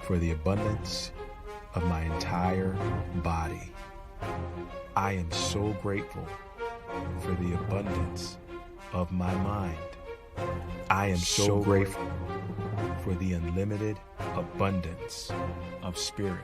for the abundance of my entire body. I am so grateful for the abundance of my mind. I am so grateful for the unlimited abundance of spirit.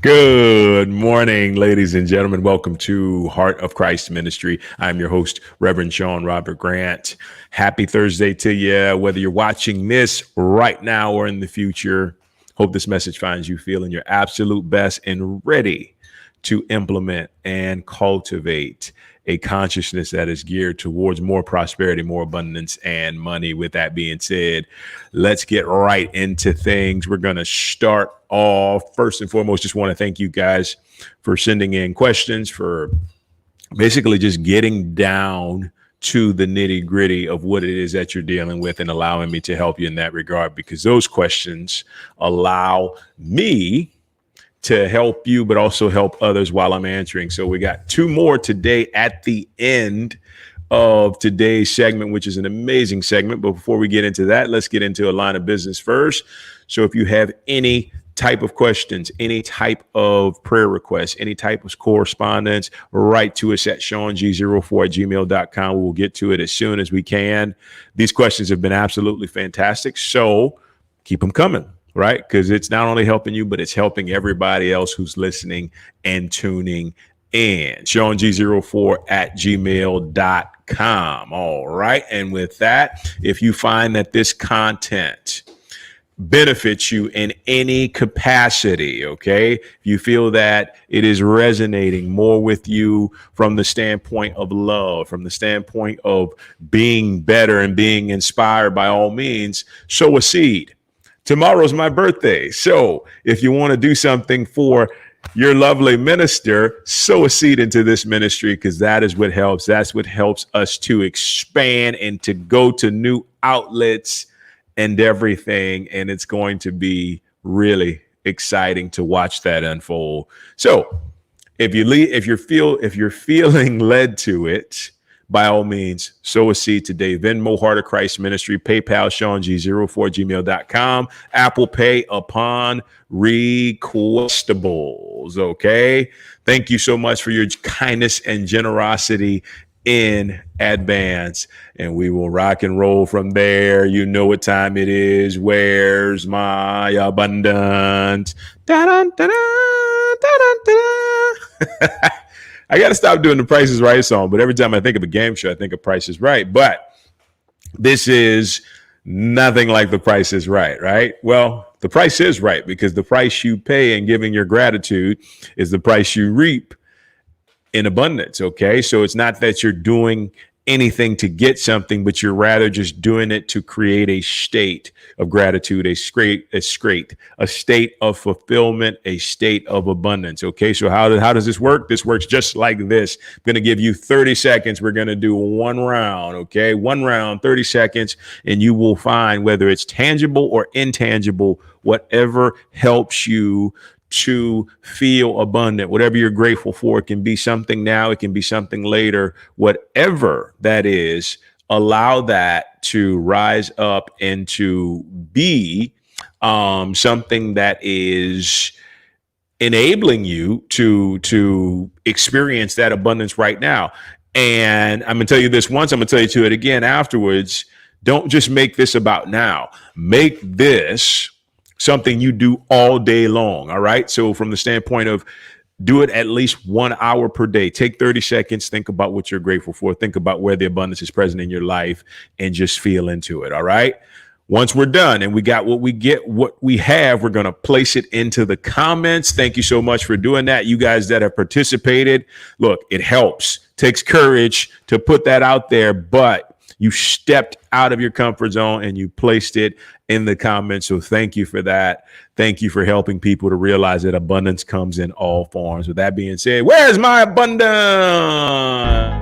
Good morning, ladies and gentlemen. Welcome to Heart of Christ Ministry. I'm your host, Reverend Shaun Robert Grant. Happy Thursday to you, whether you're watching this right now or in the future. Hope this message finds you feeling your absolute best and ready to implement and cultivate a consciousness that is geared towards more prosperity, more abundance, and money. With that being said, let's get right into things. We're going to start off. First and foremost, just want to thank you guys for sending in questions, for basically just getting down to the nitty gritty of what it is that you're dealing with and allowing me to help you in that regard, because those questions allow me to help you, but also help others while I'm answering. So we got two more today at the end of today's segment, which is an amazing segment. But before we get into that, let's get into a line of business first. So if you have any type of questions, any type of prayer requests, any type of correspondence, write to us at ShaunG04@gmail.com. We'll get to it as soon as we can. These questions have been absolutely fantastic, so keep them coming. Right? Because it's not only helping you, but it's helping everybody else who's listening and tuning in. ShaunG04@gmail.com. All right. And with that, if you find that this content benefits you in any capacity, okay, if you feel that it is resonating more with you from the standpoint of love, from the standpoint of being better and being inspired, by all means, sow a seed. Tomorrow's my birthday. So if you want to do something for your lovely minister, sow a seed into this ministry, because that is what helps. That's what helps us to expand and to go to new outlets and everything. And it's going to be really exciting to watch that unfold. So if you're feeling led to it, by all means, sow a seed today. Venmo, Heart of Christ Ministry, PayPal, ShaunG04@gmail.com, Apple Pay upon requestables. Okay. Thank you so much for your kindness and generosity in advance. And we will rock and roll from there. You know what time it is. Where's my abundance? Da-dun, da-dun, da-dun, da-dun. I got to stop doing the Price is Right song, but every time I think of a game show, I think of Price is Right. But this is nothing like the Price is Right, right? Well, the price is right, because the price you pay in giving your gratitude is the price you reap in abundance, okay? So it's not that you're doing anything to get something, but you're rather just doing it to create a state of gratitude, a state of fulfillment, a state of abundance. Okay, so how does this work? This works just like this. I'm going to give you 30 seconds. We're going to do one round. Okay, one round, 30 seconds, and you will find whether it's tangible or intangible, whatever helps you to feel abundant, whatever you're grateful for. It can be something now, it can be something later, whatever that is, allow that to rise up and to be something that is enabling you to experience that abundance right now. And I'm going to tell you this once, I'm going to tell you to it again afterwards. Don't just make this about now. Make this something you do all day long. All right. So from the standpoint of do it at least 1 hour per day, take 30 seconds, think about what you're grateful for, think about where the abundance is present in your life, and just feel into it. All right. Once we're done and we got what we have, we're going to place it into the comments. Thank you so much for doing that. You guys that have participated, look, it helps, takes courage to put that out there, but you stepped out of your comfort zone and you placed it in the comments. So thank you for that. Thank you for helping people to realize that abundance comes in all forms. With that being said, where's my abundance?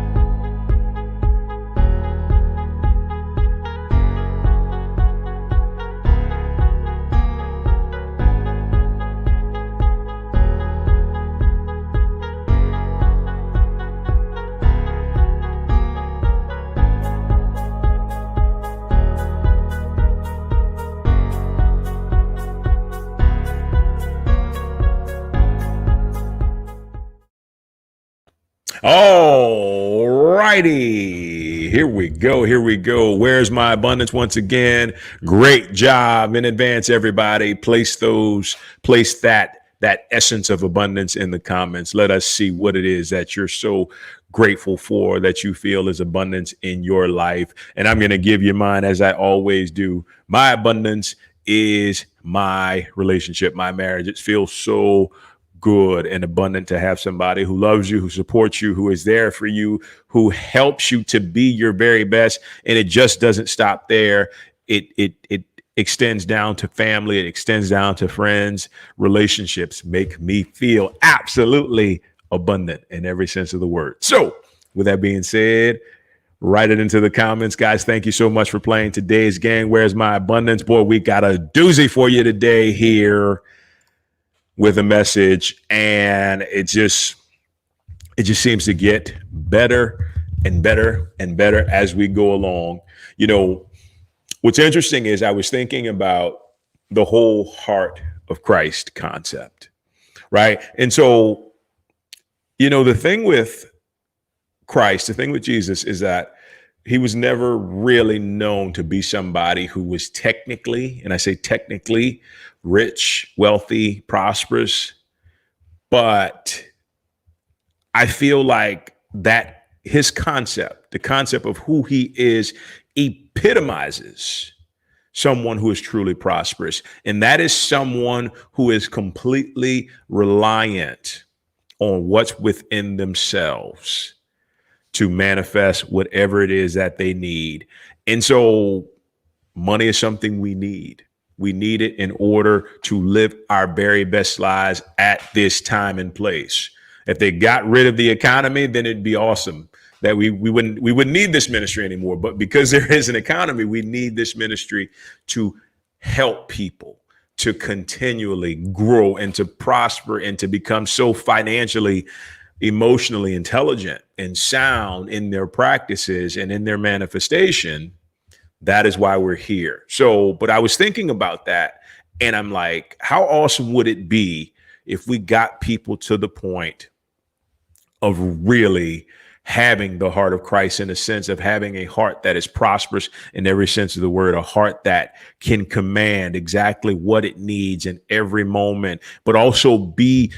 All righty. Here we go. Here we go. Where's my abundance once again? Great job in advance, everybody. Place that essence of abundance in the comments. Let us see what it is that you're so grateful for, that you feel is abundance in your life. And I'm going to give you mine as I always do. My abundance is my relationship, my marriage. It feels so good and abundant to have somebody who loves you, who supports you, who is there for you, who helps you to be your very best. And it just doesn't stop there. It extends down to family. It extends down to friends. Relationships make me feel absolutely abundant in every sense of the word. So with that being said, write it into the comments, guys. Thank you so much for playing today's game. Where's my abundance? Boy, we got a doozy for you today here with a message, and it just seems to get better and better and better as we go along. You know, what's interesting is I was thinking about the whole heart of Christ concept, right? And so, you know, the thing with Christ, the thing with Jesus is that he was never really known to be somebody who was technically, and I say technically, rich, wealthy, prosperous. But I feel like that his concept, the concept of who he is, epitomizes someone who is truly prosperous. And that is someone who is completely reliant on what's within themselves to manifest whatever it is that they need. And so money is something we need. We need it in order to live our very best lives at this time and place. If they got rid of the economy, then it'd be awesome that we wouldn't need this ministry anymore. But because there is an economy, we need this ministry to help people to continually grow and to prosper and to become so financially, emotionally intelligent and sound in their practices and in their manifestation. That is why we're here. So, but I was thinking about that, and I'm like, how awesome would it be if we got people to the point of really having the heart of Christ, in a sense of having a heart that is prosperous in every sense of the word, a heart that can command exactly what it needs in every moment, but also be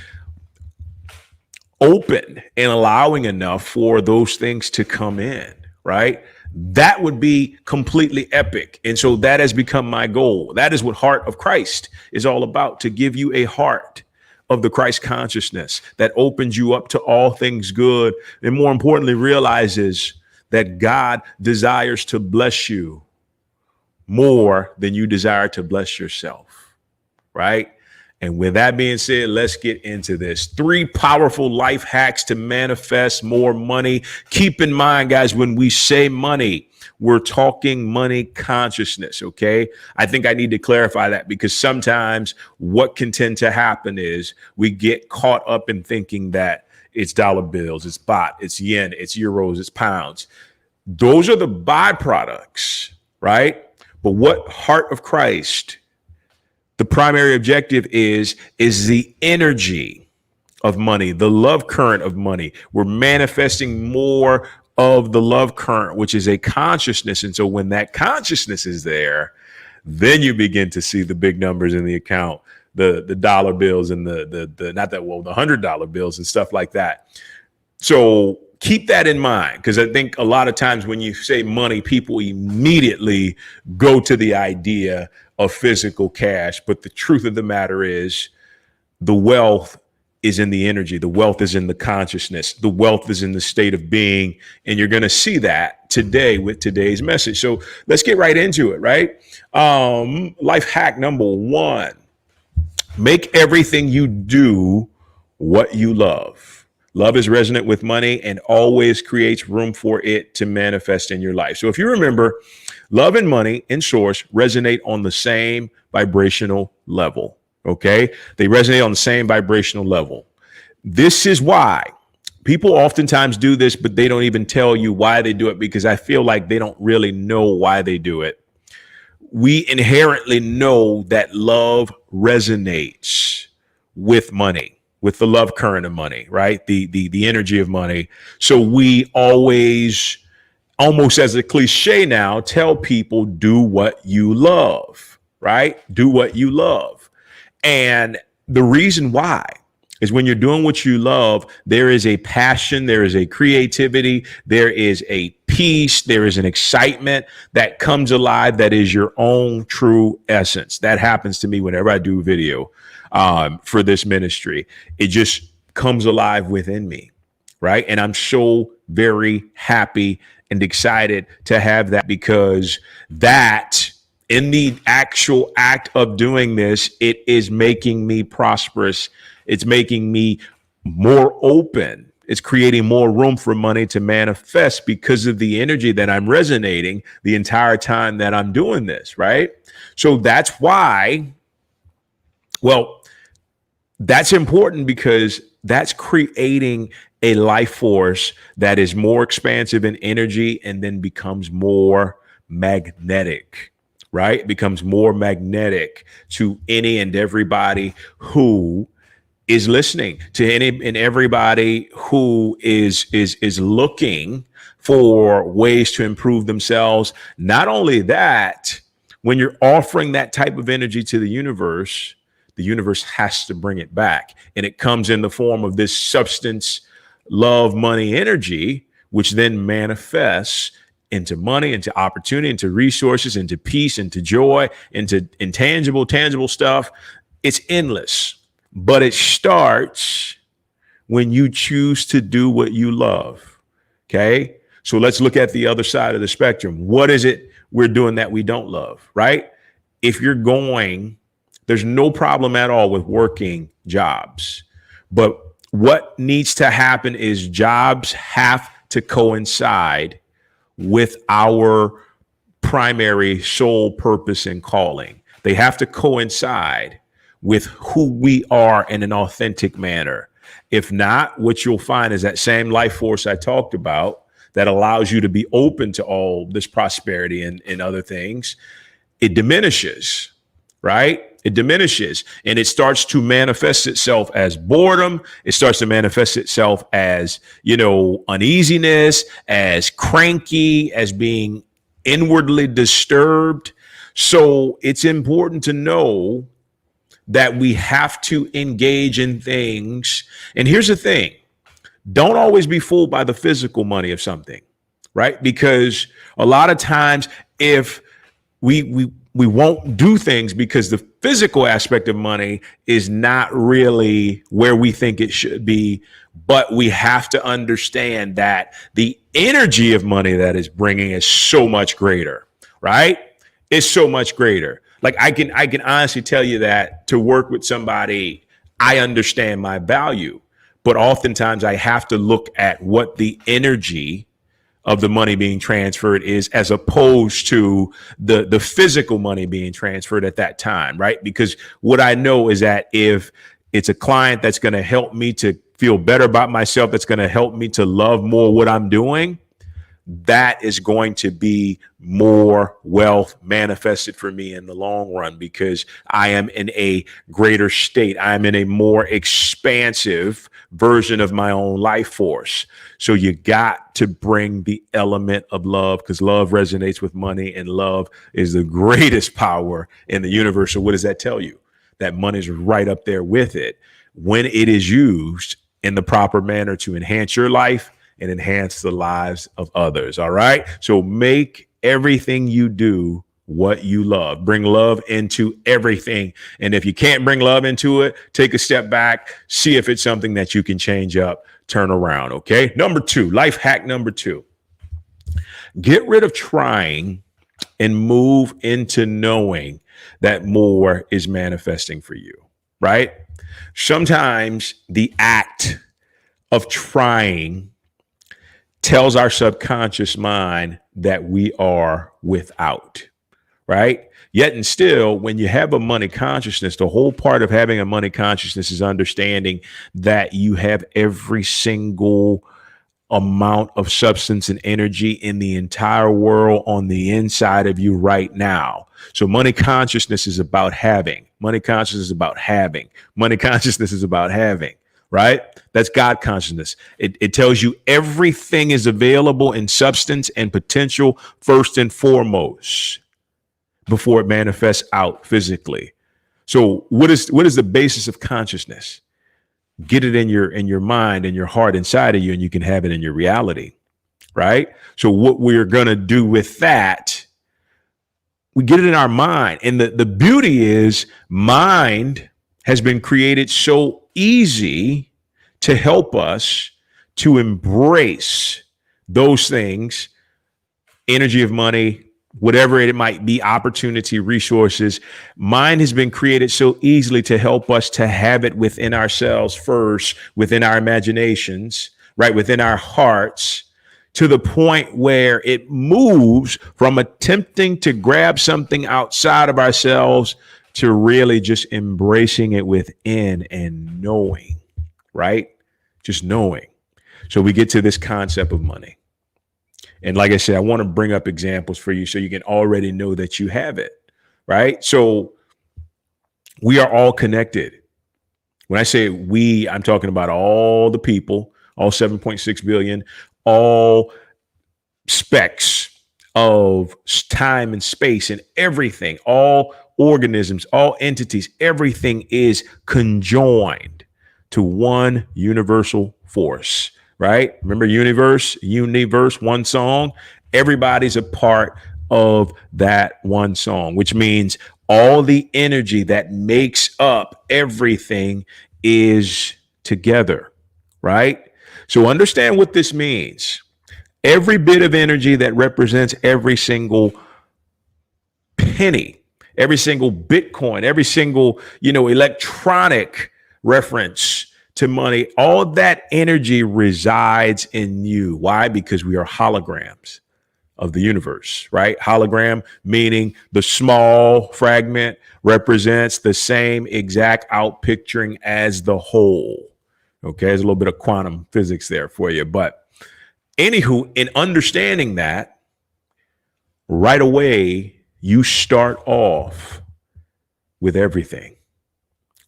open and allowing enough for those things to come in, right? That would be completely epic. And so that has become my goal. That is what Heart of Christ is all about, to give you a heart of the Christ consciousness that opens you up to all things good. And more importantly, realizes that God desires to bless you more than you desire to bless yourself, right? And with that being said, let's get into this. 3 powerful life hacks to manifest more money. Keep in mind, guys, when we say money, we're talking money consciousness, okay? I think I need to clarify that, because sometimes what can tend to happen is we get caught up in thinking that it's dollar bills, it's baht, it's yen, it's euros, it's pounds. Those are the byproducts, right? But what Heart of Christ, the primary objective is the energy of money, the love current of money. We're manifesting more of the love current, which is a consciousness. And so when that consciousness is there, then you begin to see the big numbers in the account, the dollar bills and the $100 bills and stuff like that. So keep that in mind, because I think a lot of times when you say money, people immediately go to the idea of physical cash. But the truth of the matter is, the wealth is in the energy. The wealth is in the consciousness. The wealth is in the state of being. And you're going to see that today with today's message. So let's get right into it, right? Life hack number 1, make everything you do what you love. Love is resonant with money and always creates room for it to manifest in your life. So if you remember, love and money and source resonate on the same vibrational level. Okay. They resonate on the same vibrational level. This is why people oftentimes do this, but they don't even tell you why they do it, because I feel like they don't really know why they do it. We inherently know that love resonates with money. with the love current of money, right? The energy of money. So we always, almost as a cliche now, tell people, do what you love, right? Do what you love. And the reason why is when you're doing what you love, there is a passion, there is a creativity, there is a peace, there is an excitement that comes alive that is your own true essence. That happens to me whenever I do video for this ministry. It just comes alive within me, right? And I'm so very happy and excited to have that, because that, in the actual act of doing this, it is making me prosperous. It's making me more open. It's creating more room for money to manifest because of the energy that I'm resonating the entire time that I'm doing this, right? So that's why, well, that's important, because that's creating a life force that is more expansive in energy and then becomes more magnetic, right? It becomes more magnetic to any and everybody who is listening, to any and everybody who is looking for ways to improve themselves. Not only that, when you're offering that type of energy to the universe has to bring it back. And it comes in the form of this substance, love, money, energy, which then manifests into money, into opportunity, into resources, into peace, into joy, into intangible, tangible stuff. It's endless, but it starts when you choose to do what you love. Okay. So let's look at the other side of the spectrum. What is it we're doing that we don't love, right? If you're going, there's no problem at all with working jobs, but what needs to happen is jobs have to coincide with our primary sole purpose and calling. They have to coincide with who we are in an authentic manner. If not, what you'll find is that same life force I talked about that allows you to be open to all this prosperity and other things, it diminishes, right? It diminishes, and it starts to manifest itself as boredom. It starts to manifest itself as, uneasiness, as cranky, as being inwardly disturbed. So it's important to know that we have to engage in things. And here's the thing. Don't always be fooled by the physical money of something, right? Because a lot of times if we won't do things because the physical aspect of money is not really where we think it should be. But we have to understand that the energy of money that is bringing is so much greater, right? It's so much greater. Like I can honestly tell you that to work with somebody, I understand my value, but oftentimes I have to look at what the energy of the money being transferred is, as opposed to the physical money being transferred at that time, right? Because what I know is that if it's a client that's going to help me to feel better about myself, that's going to help me to love more what I'm doing, that is going to be more wealth manifested for me in the long run, because I am in a greater state. I'm in a more expansive version of my own life force. So you got to bring the element of love, because love resonates with money, and love is the greatest power in the universe. So what does that tell you? That money is right up there with it when it is used in the proper manner to enhance your life and enhance the lives of others. All right. So make everything you do what you love. Bring love into everything. And if you can't bring love into it, take a step back, see if it's something that you can change up, turn around. Okay. Number 2, life hack number 2, get rid of trying and move into knowing that more is manifesting for you, right? Sometimes the act of trying tells our subconscious mind that we are without, right? Yet and still, when you have a money consciousness, the whole part of having a money consciousness is understanding that you have every single amount of substance and energy in the entire world on the inside of you right now. So money consciousness is about having. Money consciousness is about having. Money consciousness is about having. right? That's God consciousness. It tells you everything is available in substance and potential first and foremost before it manifests out physically. So what is the basis of consciousness? Get it in your mind and your heart inside of you, and you can have it in your reality, right? So what we're gonna do with that, we get it in our mind. And the beauty is mind has been created so easy to help us to embrace those things, energy of money, whatever it might be, opportunity, resources. Mind has been created so easily to help us to have it within ourselves first, within our imaginations, right, within our hearts, to the point where it moves from attempting to grab something outside of ourselves to really just embracing it within and knowing, right? Just knowing. So we get to this concept of money. And like I said, I want to bring up examples for you so you can already know that you have it, right? So we are all connected. When I say we, I'm talking about all the people, all 7.6 billion, all specks of time and space and everything, all organisms, all entities, everything is conjoined to one universal force, right? Remember universe, one song. Everybody's a part of that one song, which means all the energy that makes up everything is together, right? So understand what this means. Every bit of energy that represents every single penny, every single Bitcoin, every single, electronic reference to money, all that energy resides in you. Why? Because we are holograms of the universe, right? Hologram, meaning the small fragment represents the same exact outpicturing as the whole. Okay, there's a little bit of quantum physics there for you. But anywho, in understanding that, right away, you start off with everything,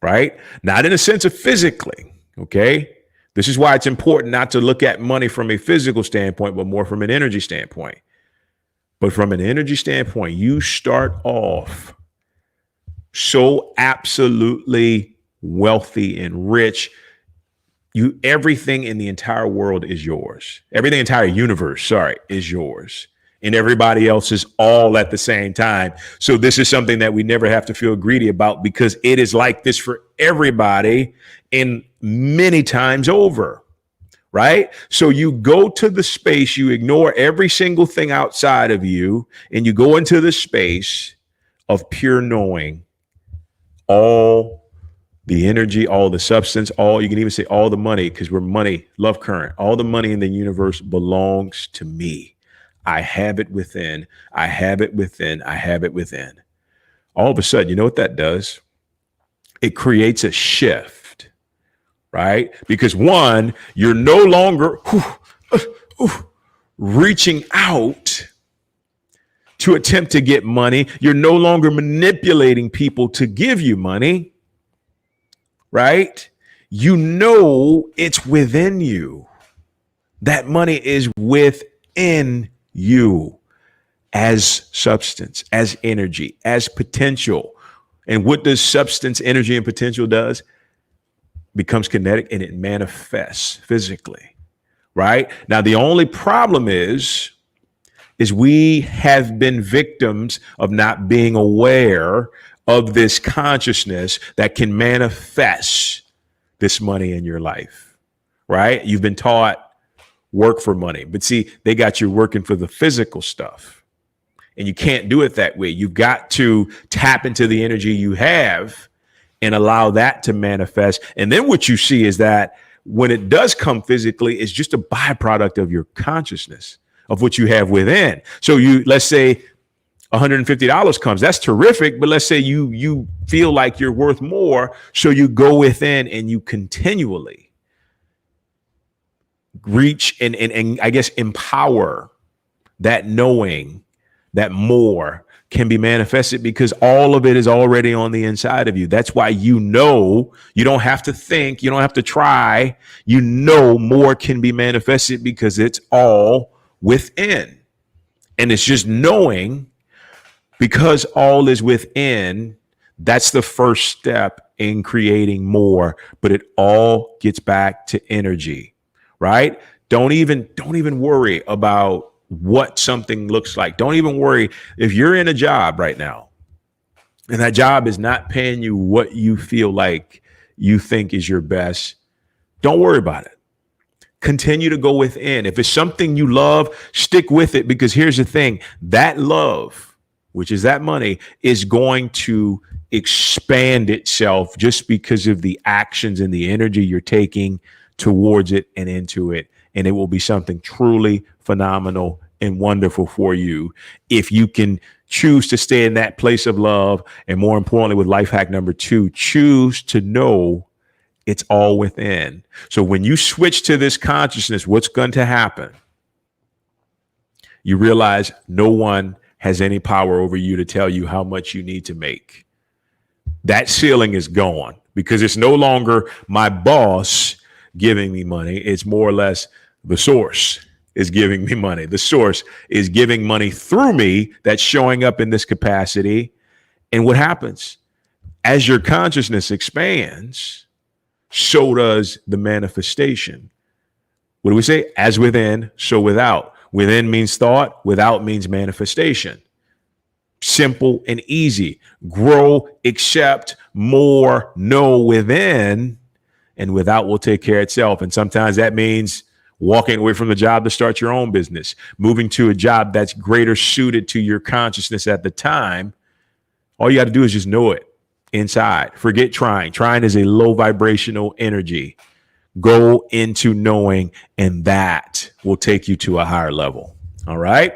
right? Not in a sense of physically, okay? This is why it's important not to look at money from a physical standpoint, but more from an energy standpoint. But from an energy standpoint, you start off so absolutely wealthy and rich. Everything in the entire world is yours. Everything, entire universe, is yours. And everybody else is all at the same time. So this is something that we never have to feel greedy about, because it is like this for everybody and many times over, right? So you go to the space, you ignore every single thing outside of you, and you go into the space of pure knowing all the energy, all the substance, you can even say all the money, because we're money, love current. All the money in the universe belongs to me. I have it within. I have it within. I have it within. All of a sudden, you know what that does? It creates a shift, right? Because one, you're no longer reaching out to attempt to get money. You're no longer manipulating people to give you money. Right? You know it's within you. That money is within you as substance, as energy, as potential. And what does substance, energy, and potential does? Becomes kinetic, and it manifests physically. Right? Now, the only problem is we have been victims of not being aware of this consciousness that can manifest this money in your life, right? You've been taught work for money, but see, they got you working for the physical stuff, and you can't do it that way. You've got to tap into the energy you have and allow that to manifest. And then what you see is that when it does come physically, it's just a byproduct of your consciousness, of what you have within. So let's say $150 comes, that's terrific. But let's say you feel like you're worth more. So you go within and you continually reach and I guess empower that knowing that more can be manifested because all of it is already on the inside of you. That's why you don't have to think, you don't have to try. More can be manifested because it's all within. And it's just knowing, because all is within. That's the first step in creating more, but it all gets back to energy, right? Don't even worry about what something looks like. Don't even worry if you're in a job right now and that job is not paying you what you feel like you think is your best. Don't worry about it. Continue to go within. If it's something you love, stick with it, because here's the thing, that love, which is that money, is going to expand itself just because of the actions and the energy you're taking towards it and into it. And it will be something truly phenomenal and wonderful for you if you can choose to stay in that place of love. And more importantly, with life hack number 2, choose to know it's all within. So when you switch to this consciousness, what's going to happen? You realize no one has any power over you to tell you how much you need to make. That ceiling is gone because it's no longer my boss giving me money. It's more or less the source is giving me money. The source is giving money through me that's showing up in this capacity. And what happens? As your consciousness expands, so does the manifestation. What do we say? As within, so without. Within means thought, without means manifestation. Simple and easy. Grow, accept, more, know within, and without will take care of itself. And sometimes that means walking away from the job to start your own business, moving to a job that's greater suited to your consciousness at the time. All you got to do is just know it inside. Forget trying. Trying is a low vibrational energy. Go into knowing, and that will take you to a higher level. All right.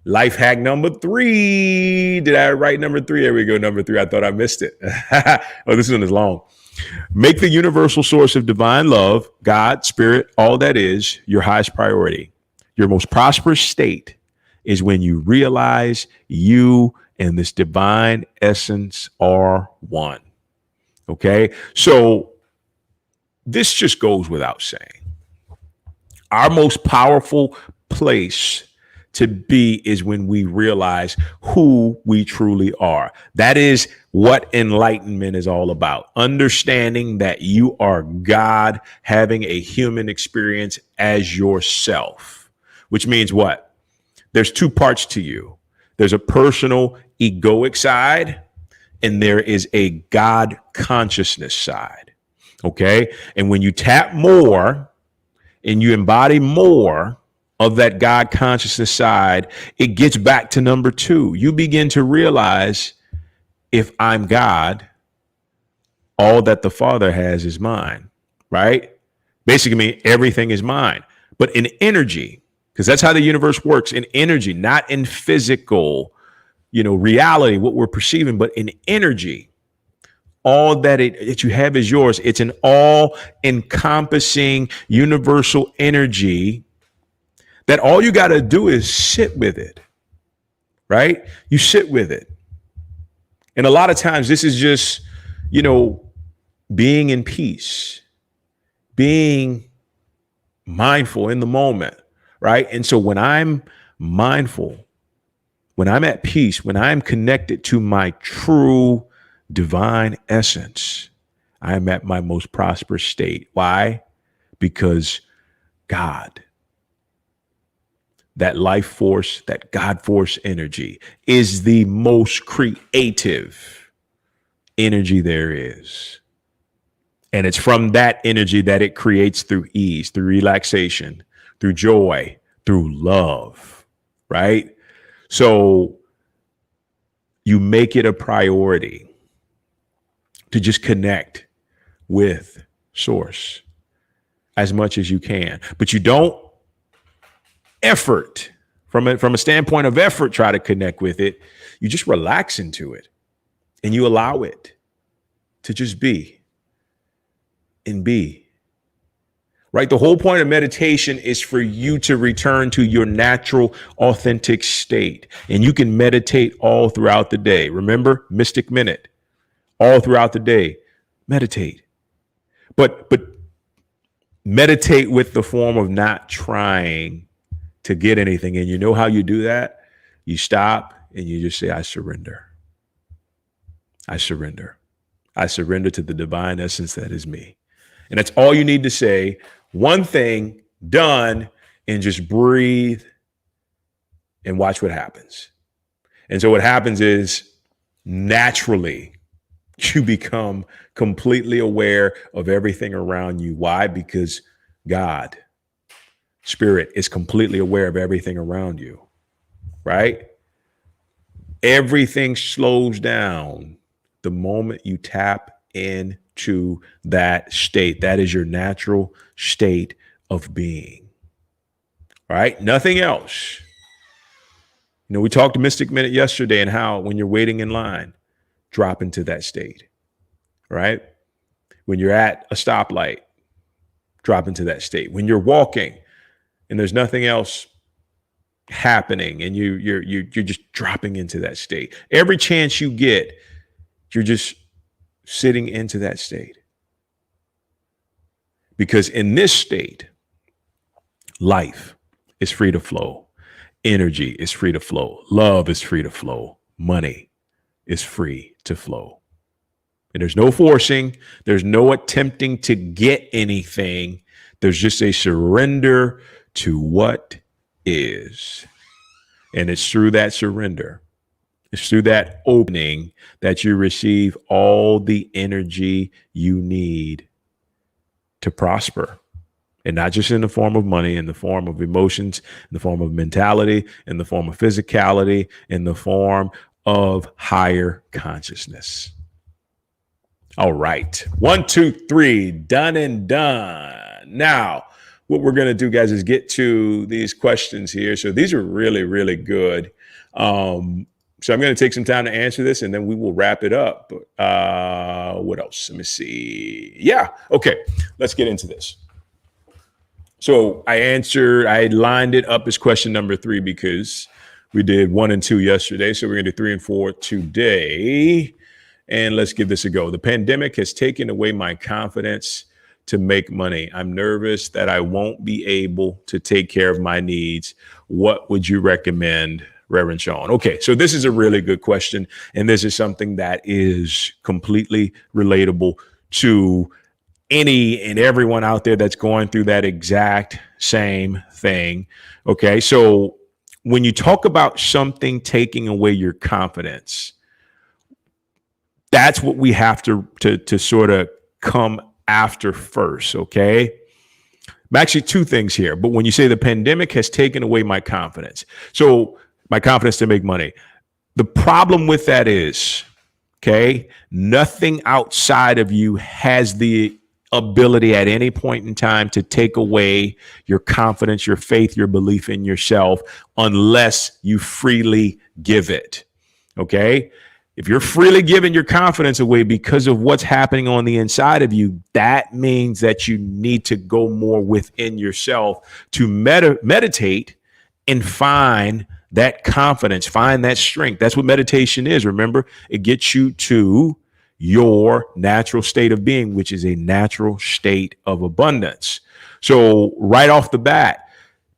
Life hack number 3. Did I write number 3? There we go. Number 3. I thought I missed it. Oh, this one is long. Make the universal source of divine love, God, spirit, all that is, your highest priority. Your most prosperous state is when you realize you and this divine essence are one. Okay. So this just goes without saying. Our most powerful place to be is when we realize who we truly are. That is what enlightenment is all about. Understanding that you are God having a human experience as yourself, which means what? There's 2 parts to you. There's a personal egoic side, and there is a God consciousness side. Okay. And when you tap more and you embody more of that God consciousness side, it gets back to number 2. You begin to realize, if I'm God, all that the Father has is mine, right? Basically, everything is mine, but in energy, because that's how the universe works, in energy, not in physical, reality, what we're perceiving, but in energy. All that you have is yours. It's an all encompassing universal energy that all you got to do is sit with it, right? You sit with it. And a lot of times this is just, being in peace, being mindful in the moment, right? And so when I'm mindful, when I'm at peace, when I'm connected to my true divine essence, I am at my most prosperous state. Why? Because God, that life force, that God force energy, is the most creative energy there is. And it's from that energy that it creates through ease, through relaxation, through joy, through love, right? So you make it a priority to just connect with source as much as you can, but you don't effort from a standpoint of effort, try to connect with it. You just relax into it and you allow it to just be and be. right? The whole point of meditation is for you to return to your natural, authentic state. And you can meditate all throughout the day. Remember, Mystic Minute, all throughout the day, meditate. But meditate with the form of not trying to get anything. And you know how you do that? You stop and you just say, I surrender. I surrender. I surrender to the divine essence that is me. And that's all you need to say. One thing, done, and just breathe and watch what happens. And so what happens is naturally you become completely aware of everything around you. Why? Because God, Spirit, is completely aware of everything around you, right? Everything slows down the moment you tap into that state. That is your natural state of being, right? Nothing else. You know, we talked Mystic Minute yesterday and how when you're waiting in line, drop into that state, right? When you're at a stoplight, drop into that state. When you're walking and there's nothing else happening and you're just dropping into that state. Every chance you get, you're just sitting into that state. Because in this state, life is free to flow. Energy is free to flow. Love is free to flow. Money is free to flow. And there's no forcing. There's no attempting to get anything. There's just a surrender to what is. And it's through that surrender, it's through that opening that you receive all the energy you need to prosper. And not just in the form of money, in the form of emotions, in the form of mentality, in the form of physicality, in the form of higher consciousness. All right. 1, 2, 3, done and done. Now, what we're going to do, guys, is get to these questions here. So these are really, really good. So I'm going to take some time to answer this and then we will wrap it up. What else? Let me see. Yeah. Okay. Let's get into this. So I lined it up as question number 3 because we did 1 and 2 yesterday. So we're going to do 3 and 4 today. And let's give this a go. The pandemic has taken away my confidence to make money. I'm nervous that I won't be able to take care of my needs. What would you recommend, Reverend Shaun? Okay, so this is a really good question. And this is something that is completely relatable to any and everyone out there that's going through that exact same thing. Okay, so when you talk about something taking away your confidence, that's what we have to sort of come after first, okay? Actually, 2 things here. But when you say the pandemic has taken away my confidence, so my confidence to make money, the problem with that is, okay, nothing outside of you has the ability at any point in time to take away your confidence, your faith, your belief in yourself, unless you freely give it, okay? If you're freely giving your confidence away because of what's happening on the inside of you, that means that you need to go more within yourself to meditate and find that confidence, find that strength. That's what meditation is. Remember, it gets you to your natural state of being, which is a natural state of abundance. So right off the bat,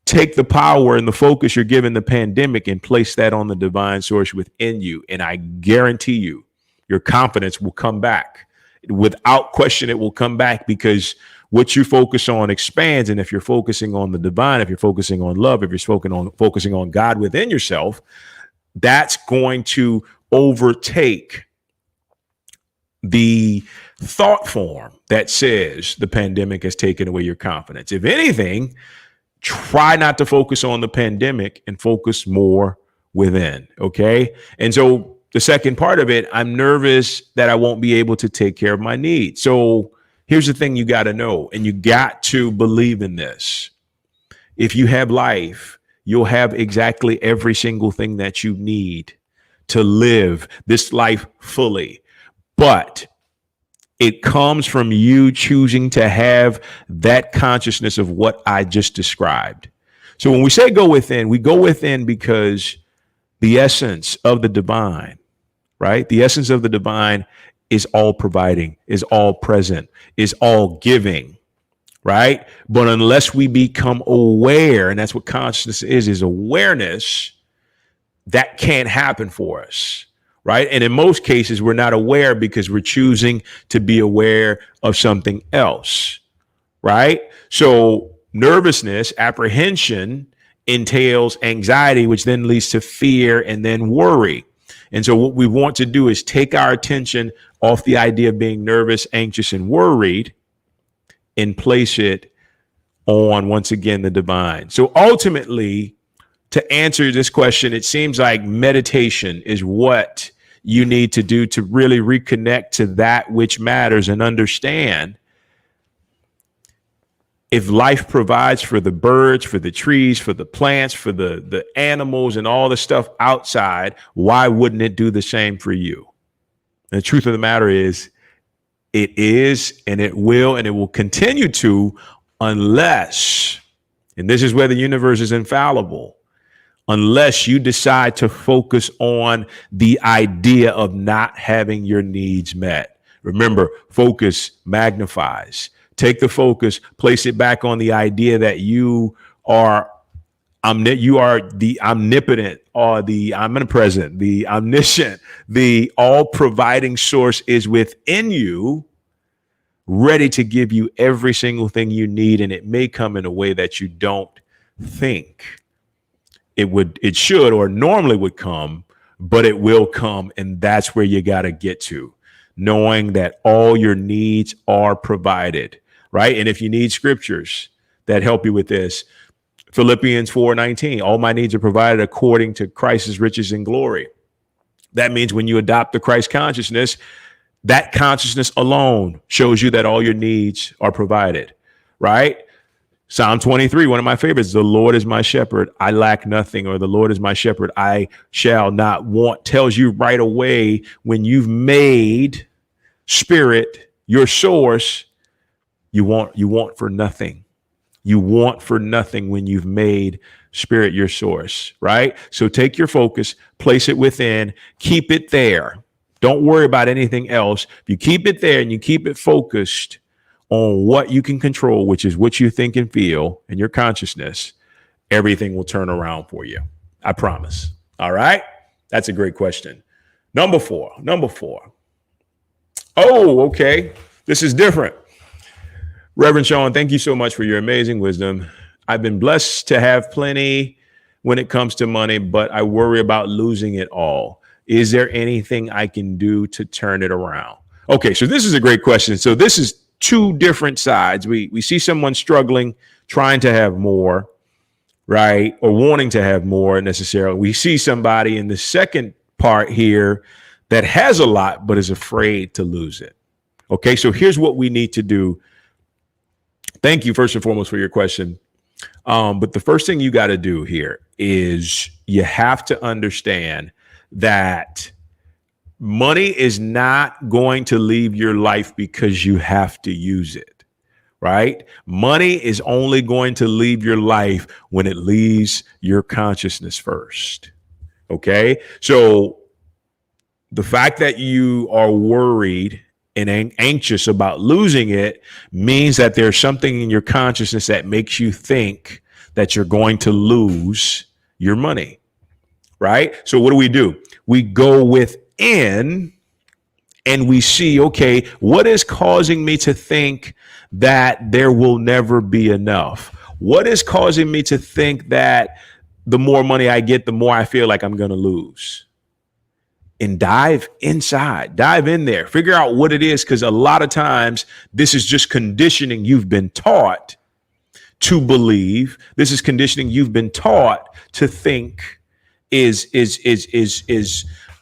take the power and the focus you're given the pandemic and place that on the divine source within you. And I guarantee you, your confidence will come back. Without question, it will come back because what you focus on expands. And if you're focusing on the divine, if you're focusing on love, if you're focusing on God within yourself, that's going to overtake the thought form that says the pandemic has taken away your confidence. If anything, try not to focus on the pandemic and focus more within. Okay. And so the second part of it, I'm nervous that I won't be able to take care of my needs. So here's the thing you got to know, and you got to believe in this. If you have life, you'll have exactly every single thing that you need to live this life fully. But It comes from you choosing to have that consciousness of what I just described. So when we say go within, we go within because the essence of the divine, right? The essence of the divine is all providing, is all present, is all giving, right? But unless we become aware, and that's what consciousness is awareness, that can't happen for us, right? And in most cases, we're not aware because we're choosing to be aware of something else, right? So nervousness, apprehension entails anxiety, which then leads to fear and then worry. And so what we want to do is take our attention off the idea of being nervous, anxious, and worried and place it on, once again, the divine. So ultimately, to answer this question, it seems like meditation is what you need to do to really reconnect to that which matters and understand if life provides for the birds, for the trees, for the plants, for the animals and all the stuff outside, why wouldn't it do the same for you? And the truth of the matter is, it is, and it will continue to, unless, and this is where the universe is infallible, unless you decide to focus on the idea of not having your needs met. Remember, focus magnifies. Take the focus, place it back on the idea that you are the omnipotent, or the omnipresent, the omniscient, the all providing source is within you, ready to give you every single thing you need. And it may come in a way that you don't think it should or normally would come, but it will come. And that's where you got to get to, knowing that all your needs are provided, right? And if you need scriptures that help you with this, Philippians 4:19, all my needs are provided according to Christ's riches and glory. That means when you adopt the Christ consciousness, that consciousness alone shows you that all your needs are provided, right? Psalm 23, one of my favorites, the Lord is my shepherd, I lack nothing, or the Lord is my shepherd, I shall not want, tells you right away when you've made spirit your source, you want for nothing. You want for nothing when you've made spirit your source, right? So take your focus, place it within, keep it there. Don't worry about anything else. If you keep it there and you keep it focused on what you can control, which is what you think and feel and your consciousness, everything will turn around for you. I promise. All right. That's a great question. Number four. Oh, okay. This is different. Reverend Shaun, thank you so much for your amazing wisdom. I've been blessed to have plenty when it comes to money, but I worry about losing it all. Is there anything I can do to turn it around? Okay, so this is a great question. So this is two different sides. We see someone struggling, trying to have more, right? Or wanting to have more necessarily. We see somebody in the second part here that has a lot, but is afraid to lose it. Okay, so here's what we need to do. Thank you, first and foremost, for your question. But the first thing you got to do here is you have to understand that money is not going to leave your life because you have to use it, right? Money is only going to leave your life when it leaves your consciousness first. Okay, so the fact that you are worried and anxious about losing it means that there's something in your consciousness that makes you think that you're going to lose your money, right? So what do? We go within and we see, okay, what is causing me to think that there will never be enough? What is causing me to think that the more money I get, the more I feel like I'm going to lose? And dive inside, dive in there, figure out what it is. Because a lot of times this is just conditioning you've been taught to believe. This is conditioning you've been taught to think is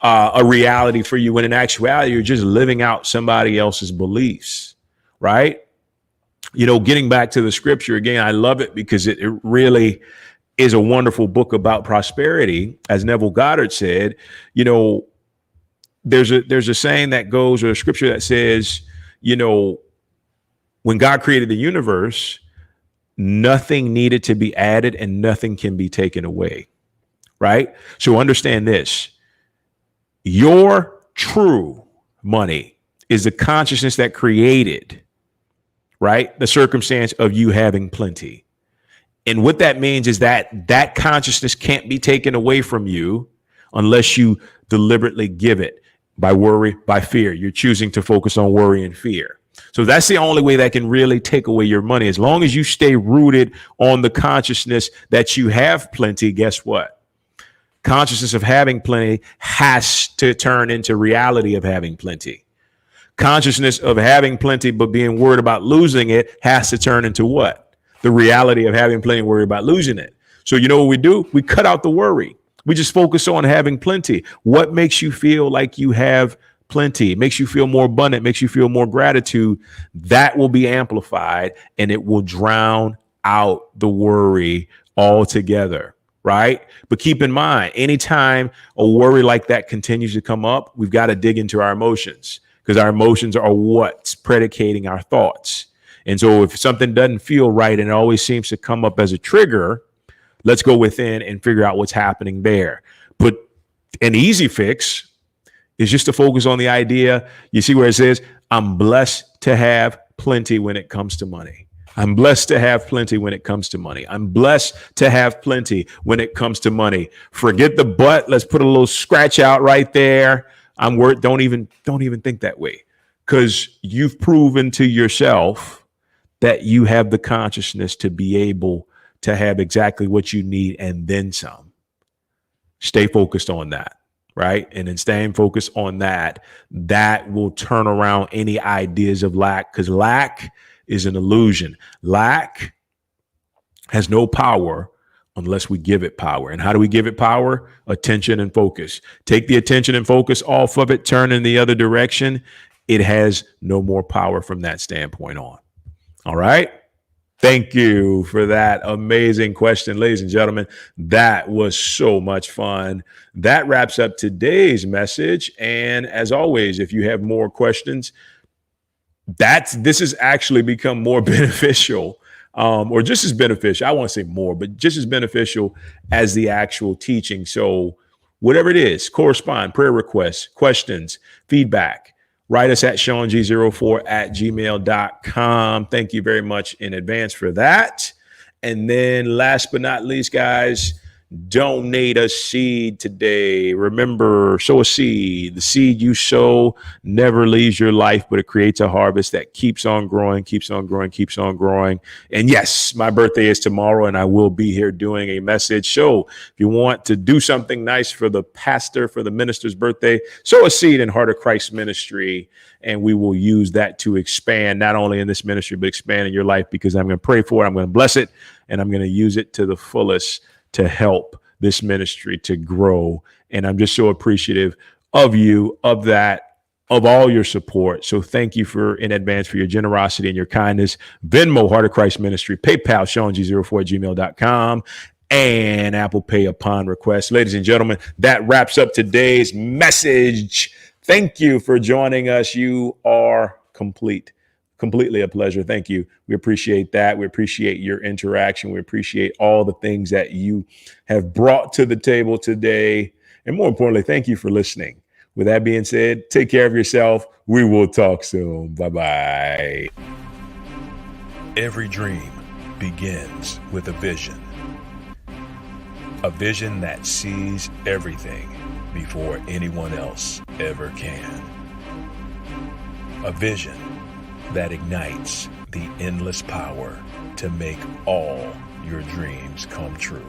a reality for you, when in actuality, you're just living out somebody else's beliefs, right? You know, getting back to the scripture again, I love it because it really is a wonderful book about prosperity. As Neville Goddard said, you know, there's a saying that goes, or a scripture that says, you know, when God created the universe, nothing needed to be added and nothing can be taken away, right? So understand this. Your true money is the consciousness that created, right, the circumstance of you having plenty. And what that means is that that consciousness can't be taken away from you unless you deliberately give it by worry, by fear. You're choosing to focus on worry and fear. So that's the only way that can really take away your money. As long as you stay rooted on the consciousness that you have plenty, guess what? Consciousness of having plenty has to turn into reality of having plenty. Consciousness of having plenty but being worried about losing it has to turn into what? The reality of having plenty and worried about losing it. So you know what we do? We cut out the worry. We just focus on having plenty. What makes you feel like you have plenty? It makes you feel more abundant, makes you feel more gratitude. That will be amplified and it will drown out the worry altogether, right? But keep in mind, anytime a worry like that continues to come up, we've got to dig into our emotions, because our emotions are what's predicating our thoughts. And so if something doesn't feel right and it always seems to come up as a trigger, let's go within and figure out what's happening there. But an easy fix is just to focus on the idea. You see where it says, I'm blessed to have plenty when it comes to money. I'm blessed to have plenty when it comes to money. I'm blessed to have plenty when it comes to money. Forget the but. Let's put a little scratch out right there. I'm worth. Don't even think that way, because you've proven to yourself that you have the consciousness to be able to have exactly what you need and then some. Stay focused on that, right? And in staying focused on that, that will turn around any ideas of lack, because lack is an illusion. Lack has no power unless we give it power. And how do we give it power? Attention and focus. Take the attention and focus off of it, turn in the other direction. It has no more power from that standpoint on. All right. Thank you for that amazing question, ladies and gentlemen. That was so much fun. That wraps up today's message. And as always, if you have more questions, this has actually become more beneficial, or just as beneficial. I won't say more, but just as beneficial as the actual teaching. So whatever it is, correspond, prayer requests, questions, feedback, write us at ShaunG04@gmail.com. Thank you very much in advance for that. And then last but not least, guys, donate a seed today. Remember, sow a seed. The seed you sow never leaves your life, but it creates a harvest that keeps on growing, keeps on growing, keeps on growing. And yes, my birthday is tomorrow, and I will be here doing a message. So if you want to do something nice for the pastor, for the minister's birthday, sow a seed in Heart of Christ Ministry, and we will use that to expand, not only in this ministry, but expand in your life, because I'm going to pray for it, I'm going to bless it, and I'm going to use it to the fullest to help this ministry to grow. And I'm just so appreciative of you, of that, of all your support. So thank you in advance for your generosity and your kindness. Venmo, Heart of Christ Ministry, PayPal, ShaunG04@gmail.com, and Apple Pay upon request. Ladies and gentlemen, that wraps up today's message. Thank you for joining us. You are complete. Completely a pleasure. Thank you. We appreciate that. We appreciate your interaction. We appreciate all the things that you have brought to the table today. And more importantly, thank you for listening. With that being said, take care of yourself. We will talk soon. Bye-bye. Every dream begins with a vision that sees everything before anyone else ever can. A vision that ignites the endless power to make all your dreams come true.